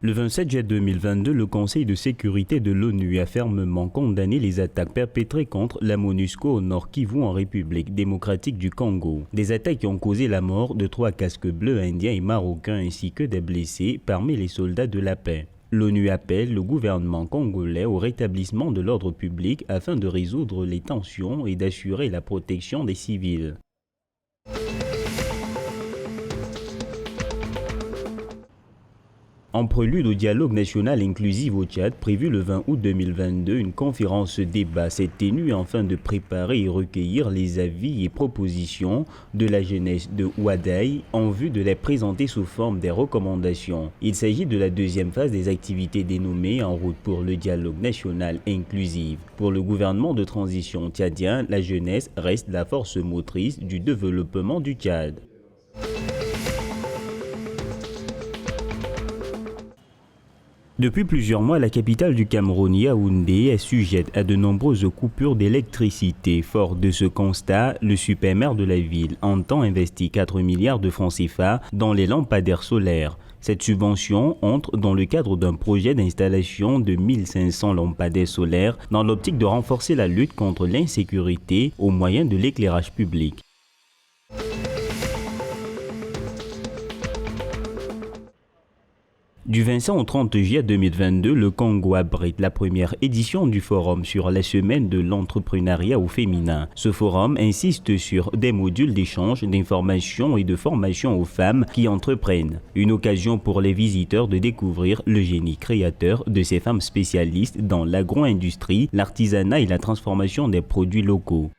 Le 27 juillet 2022, le Conseil de sécurité de l'ONU a fermement condamné les attaques perpétrées contre la MONUSCO au Nord Kivu en République démocratique du Congo. Des attaques qui ont causé la mort de 3 casques bleus indiens et marocains ainsi que des blessés parmi les soldats de la paix. L'ONU appelle le gouvernement congolais au rétablissement de l'ordre public afin de résoudre les tensions et d'assurer la protection des civils. En prélude au dialogue national inclusif au Tchad, prévu le 20 août 2022, une conférence débat s'est tenue afin de préparer et recueillir les avis et propositions de la jeunesse de Ouaddaï en vue de les présenter sous forme des recommandations. Il s'agit de la deuxième phase des activités dénommées En route pour le dialogue national inclusif. Pour le gouvernement de transition tchadien, la jeunesse reste la force motrice du développement du Tchad. Depuis plusieurs mois, la capitale du Cameroun, Yaoundé, est sujette à de nombreuses coupures d'électricité. Fort de ce constat, le super maire de la ville entend investir 4 milliards de francs CFA dans les lampadaires solaires. Cette subvention entre dans le cadre d'un projet d'installation de 1500 lampadaires solaires dans l'optique de renforcer la lutte contre l'insécurité au moyen de l'éclairage public. Du 25 au 30 juillet 2022, le Congo abrite la première édition du forum sur la semaine de l'entrepreneuriat au féminin. Ce forum insiste sur des modules d'échange, d'information et de formation aux femmes qui entreprennent. Une occasion pour les visiteurs de découvrir le génie créateur de ces femmes spécialistes dans l'agro-industrie, l'artisanat et la transformation des produits locaux.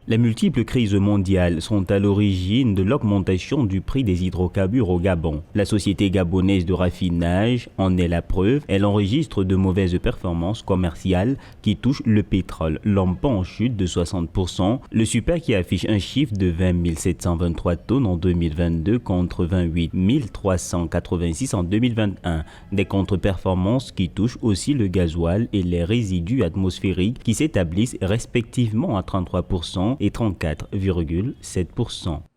Les multiples crises mondiales sont à l'origine de l'augmentation du prix des hydrocarbures au Gabon. La société gabonaise de raffinage en est la preuve. Elle enregistre de mauvaises performances commerciales qui touchent le pétrole, l'empan en chute de 60%, le super qui affiche un chiffre de 20 723 tonnes en 2022 contre 28 386 en 2021. Des contre-performances qui touchent aussi le gasoil et les résidus atmosphériques qui s'établissent respectivement à 33% et 34,7%.